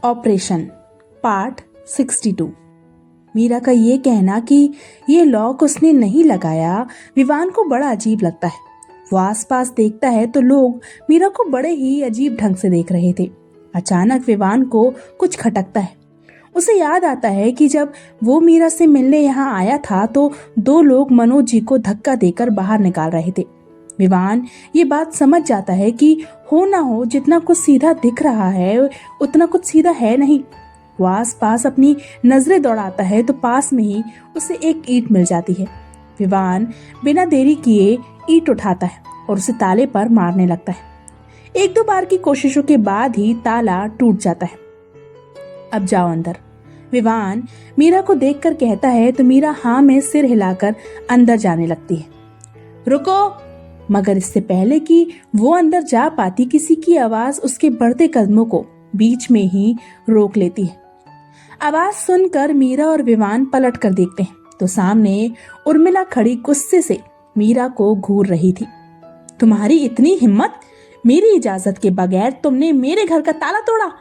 Operation part 62। Meera का ये कहना कि ये लॉक उसने नहीं लगाया विवान को बड़ा अजीब लगता है। वो आसपास देखता है तो लोग मीरा को बड़े ही अजीब ढंग से देख रहे थे। अचानक विवान को कुछ खटकता है। उसे याद आता है कि जब वो मीरा से मिलने यहाँ आया था तो दो लोग मनोज जी को धक्का देकर बाहर निकाल रहे थे। विवान ये बात समझ जाता है कि हो ना हो जितना कुछ सीधा दिख रहा है उतना कुछ सीधा है नहीं। वो आस पास अपनी नजरें दौड़ाता है तो पास में ही उसे एक ईंट मिल जाती है। विवान बिना देरी किए ईंट उठाता है और उसे ताले पर मारने लगता है। एक दो बार की कोशिशों के बाद ही ताला टूट जाता है। अब जाओ अंदर, विवान मीरा को देखकर कहता है तो मीरा हाँ में सिर हिलाकर अंदर जाने लगती है। रुको! मगर इससे पहले कि वो अंदर जा पाती किसी की आवाज उसके बढ़ते कदमों को बीच में ही रोक लेती है। आवाज सुनकर मीरा और विवान पलट कर देखते हैं तो सामने उर्मिला खड़ी गुस्से से मीरा को घूर रही थी। तुम्हारी इतनी हिम्मत, मेरी इजाजत के बगैर तुमने मेरे घर का ताला तोड़ा?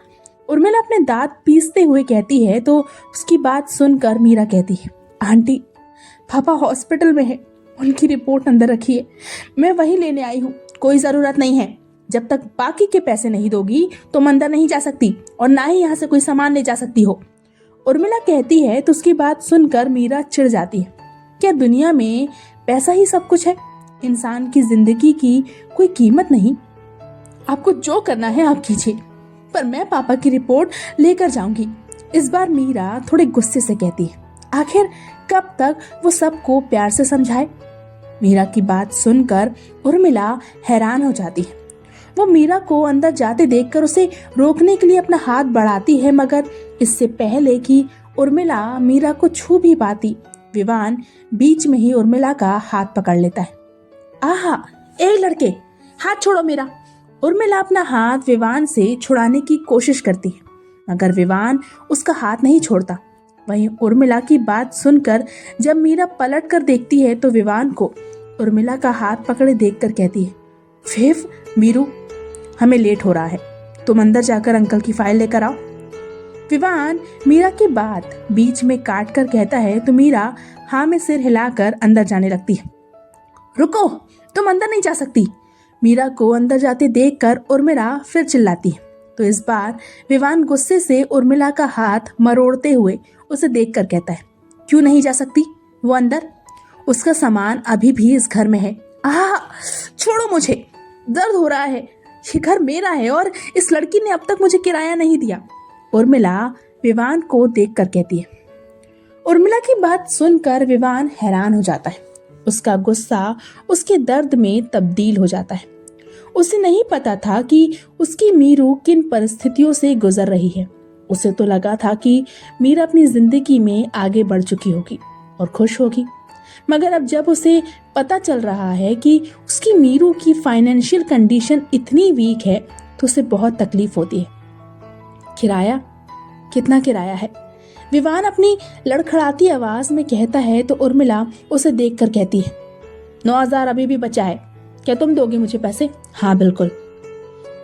उर्मिला अपने दांत पीसते हुए कहती है तो उसकी बात सुनकर मीरा कहती है, आंटी पापा हॉस्पिटल में है, उनकी रिपोर्ट अंदर रखी है, मैं वही लेने आई हूँ। कोई जरूरत नहीं है, जब तक बाकी के पैसे नहीं दोगी तुम अंदर नहीं जा सकती और ना ही यहाँ से कोई सामान ले जा सकती हो। उर्मिला कहती है तो उसकी बात सुनकर मीरा चिढ़ जाती है। क्या दुनिया में पैसा ही सब कुछ है? इंसान की जिंदगी की कोई कीमत नहीं? आपको जो करना है आप कीजिए, पर मैं पापा की रिपोर्ट लेकर जाऊंगी। इस बार मीरा थोड़े गुस्से से कहती है। आखिर कब तक वो सबको प्यार से समझाए? मीरा की बात सुनकर उर्मिला हैरान हो जाती है। वो मीरा को अंदर जाते देखकर उसे रोकने के लिए अपना हाथ बढ़ाती है, मगर इससे पहले कि उर्मिला मीरा को छू भी पाती विवान बीच में ही उर्मिला का हाथ पकड़ लेता है। आहा, ए लड़के, हाथ छोड़ो मेरा! उर्मिला अपना हाथ विवान से छुड़ाने की कोशिश करती है, मगर विवान उसका हाथ नहीं छोड़ता। वहीं उर्मिला की बात सुनकर जब मीरा पलट कर देखती है तो विवान को उर्मिला का हाथ पकड़े देखकर कहती है, फेफ मीरू, हमें लेट हो रहा है, तुम अंदर जाकर अंकल की फाइल लेकर आओ। विवान मीरा की बात बीच में काट कर कहता है तो मीरा हाँ में सिर हिलाकर अंदर जाने लगती है। रुको, तुम अंदर नहीं जा सकती! मीरा को अंदर जाते देखकर उर्मिला फिर चिल्लाती है तो इस बार विवान गुस्से से उर्मिला का हाथ मरोड़ते हुए उसे देखकर कहता है, क्यों नहीं जा सकती वो अंदर? उसका सामान अभी भी इस घर में है। आह, छोड़ो मुझे, दर्द हो रहा है, ये घर मेरा है और इस लड़की ने अब तक मुझे किराया नहीं दिया। उर्मिला विवान को देखकर कहती है। उर्मिला की बात सुनकर विवान हैरान हो जाता है। उसका गुस्सा उसके दर्द में तब्दील हो जाता है। उसे नहीं पता था कि उसकी मीरू किन परिस्थितियों से गुजर रही है। उसे तो लगा था कि मीरा अपनी जिंदगी में आगे बढ़ चुकी होगी और खुश होगी, मगर अब जब उसे पता चल रहा है कि उसकी मीरू की फाइनेंशियल कंडीशन इतनी वीक है तो उसे बहुत तकलीफ होती है। किराया? कितना किराया है? विवान अपनी लड़खड़ाती आवाज में कहता है तो उर्मिला उसे देखकर कहती है, 9,000 अभी भी बचा है, क्या तुम दोगे मुझे पैसे? हाँ बिल्कुल,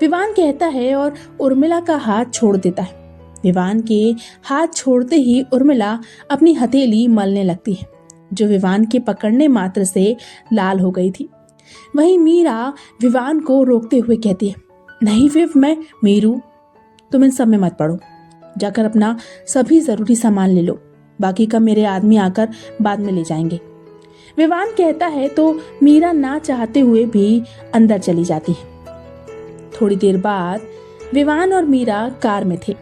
विवान कहता है और उर्मिला का हाथ छोड़ देता है। विवान के हाथ छोड़ते ही उर्मिला अपनी हथेली मलने लगती है जो विवान के पकड़ने मात्र से लाल हो गई थी। वहीं मीरा विवान को रोकते हुए कहती है, नहीं विव, मैं मीरू, तुम इन सब में मत पड़ो, जाकर अपना सभी जरूरी सामान ले लो, बाकी का मेरे आदमी आकर बाद में ले जाएंगे। विवान कहता है तो मीरा ना चाहते हुए भी अंदर चली जाती है। थोड़ी देर बाद विवान और मीरा कार में थे।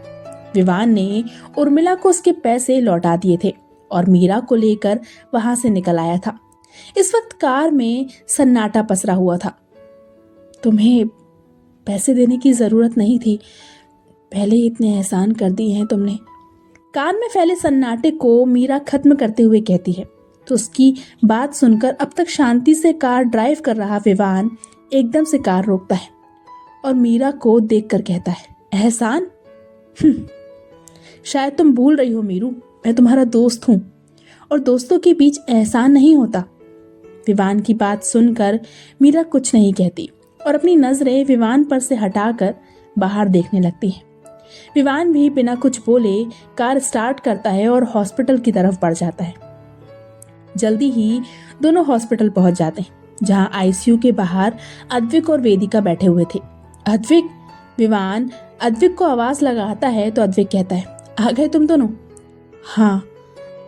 विवान ने उर्मिला को उसके पैसे लौटा दिए थे और मीरा को लेकर वहां से निकल आया था। इस वक्त कार में सन्नाटा पसरा हुआ था। तुम्हें पैसे देने की जरूरत नहीं थी, पहले ही इतने एहसान कर दिए हैं तुमने। कार में फैले सन्नाटे को मीरा खत्म करते हुए कहती है तो उसकी बात सुनकर अब तक शांति से कार ड्राइव कर रहा विवान एकदम से कार रोकता है और मीरा को देखकर कहता है, एहसान? शायद तुम भूल रही हो मीरू, मैं तुम्हारा दोस्त हूँ और दोस्तों के बीच एहसान नहीं होता। विवान की बात सुनकर मीरा कुछ नहीं कहती और अपनी नजरें विवान पर से हटाकर बाहर देखने लगती है। विवान भी बिना कुछ बोले कार स्टार्ट करता है और हॉस्पिटल की तरफ बढ़ जाता है। जल्दी ही दोनों हॉस्पिटल पहुंच जाते हैं, जहां आईसीयू के बाहर अद्विक और वेदिका बैठे हुए थे। अद्विक, विवान अद्विक को आवाज लगाता है तो अद्विक कहता है, आ गए तुम दोनों? हाँ।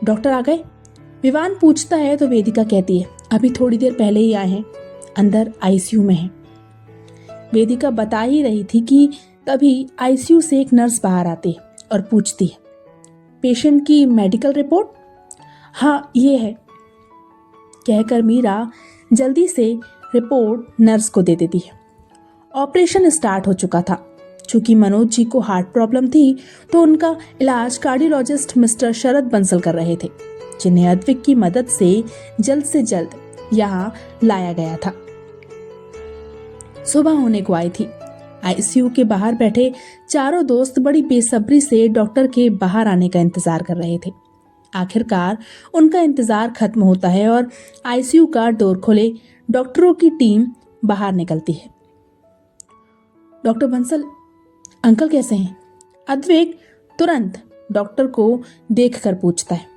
डॉक्टर आ गए? विवान पूछता है तो वेदिका कहती है, अभी थोड़ी देर पहले ही आए हैं, अंदर आईसीयू में हैं। वेदिका बता ही रही थी कि तभी आईसीयू से एक नर्स बाहर आती है और पूछती है, पेशेंट की मेडिकल रिपोर्ट? हाँ, ये है, कहकर मीरा जल्दी से रिपोर्ट नर्स को दे देती है। ऑपरेशन स्टार्ट हो चुका था। चूंकि मनोज जी को हार्ट प्रॉब्लम थी तो उनका इलाज कार्डियोलॉजिस्ट मिस्टर शरद बंसल कर रहे थे, जिन्हें अद्विक की मदद से जल्द यहाँ लाया गया था। सुबह होने को आई थी। आईसीयू के बाहर बैठे चारों दोस्त बड़ी बेसब्री से डॉक्टर के बाहर आने का इंतजार कर रहे थे। आखिरकार उनका इंतजार खत्म होता है और आईसीयू का डोर खोले डॉक्टरों की टीम बाहर निकलती है। डॉक्टर बंसल, अंकल कैसे हैं? अद्विक तुरंत डॉक्टर को देखकर पूछता है।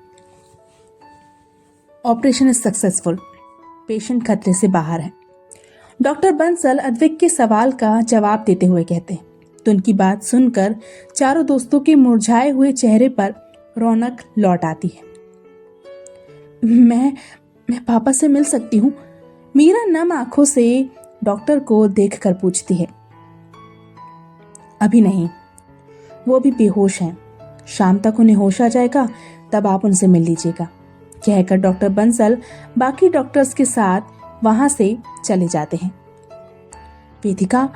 ऑपरेशन इज सक्सेसफुल, पेशेंट खतरे से बाहर है, डॉक्टर बंसल अद्विक के सवाल का जवाब देते हुए कहते हैं। तो उनकी बात सुनकर चारों दोस्तों के मुरझाए हुए चेहरे पर रौनक लौट आती है। मैं पापा से मिल सकती हूँ? मीरा नम आंखों से डॉक्टर को देखकर पूछती है। अभी नहीं, वो अभी बेहोश हैं, शाम तक उन्हें होश आ जाएगा, तब आप उनसे मिल लीजिएगा, कहकर डॉक्टर बंसल बाकी डॉक्टर्स के साथ वहां से चले जाते हैं। वेदिका,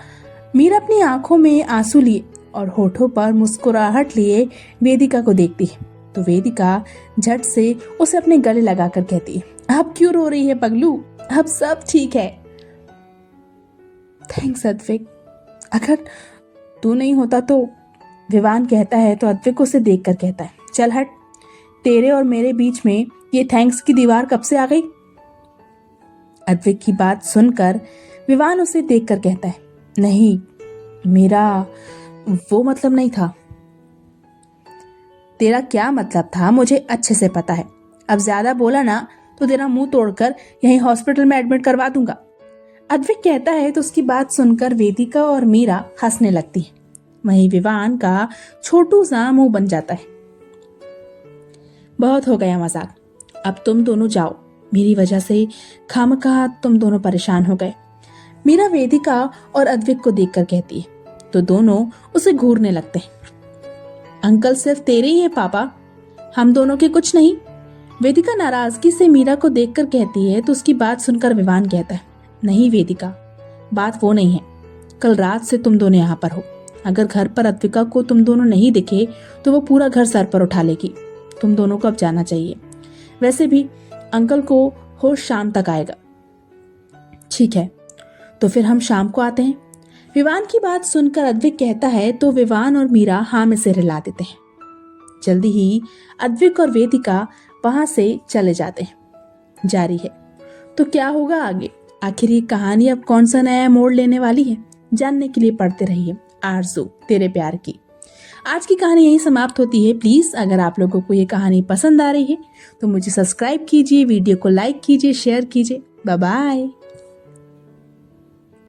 मीरा अपनी आंखों में आंसू लिए और होठों पर मुस्कुराहट लिए वेदिका को देखती है तो वेदिका झट से उसे अपने गले लगाकर कहती है, अब क्यों रो रही है पगलू, अब सब ठीक है। थैंक्स अद्विक, अगर तू नहीं होता तो, विवान कहता है तो अद्विक उसे देखकर कहता है, चल हट, तेरे और मेरे बीच में ये थैंक्स की दीवार कब से आ गई? अद्विक की बात सुनकर विवान उसे देखकर कहता है, नहीं, मेरा वो मतलब नहीं था। तेरा क्या मतलब था मुझे अच्छे से पता है, अब ज्यादा बोला ना तो तेरा मुंह तोड़कर यहीं हॉस्पिटल में एडमिट करवा दूंगा। अद्विक कहता है तो उसकी बात सुनकर वेदिका और मीरा हंसने लगती है। वहीं विवान का छोटू सा मुंह बन जाता है। बहुत हो गया मजाक, अब तुम दोनों जाओ, मेरी वजह से खामखा तुम दोनों परेशान हो गए, मीरा वेदिका और अद्विक को देखकर कहती है तो दोनों उसे घूरने लगते हैं। अंकल सिर्फ तेरे ही है पापा, हम दोनों के कुछ नहीं, वेदिका नाराजगी से मीरा को देखकर कहती है तो उसकी बात सुनकर विवान कहता है, नहीं वेदिका, बात वो नहीं है, कल रात से तुम दोनों यहाँ पर हो, अगर घर पर अद्विका को तुम दोनों नहीं दिखे तो वो पूरा घर सर पर उठा लेगी, तुम दोनों को अब जाना चाहिए, वैसे भी अंकल को होश शाम तक आएगा। ठीक है, तो फिर हम शाम को आते हैं। विवान की बात सुनकर अद्विक कहता है तो विवान और मीरा हाँ में सिर हिला देते हैं। जल्दी ही अद्विक और वेदिका वहां से चले जाते हैं। जारी है तो क्या होगा आगे, आखिर ये कहानी अब कौन सा नया मोड़ लेने वाली है, जानने के लिए पढ़ते रहिए आरज़ू तेरे प्यार की। आज की कहानी यहीं समाप्त होती है। प्लीज अगर आप लोगों को ये कहानी पसंद आ रही है तो मुझे सब्सक्राइब कीजिए, वीडियो को लाइक कीजिए, शेयर कीजिए। Bye bye.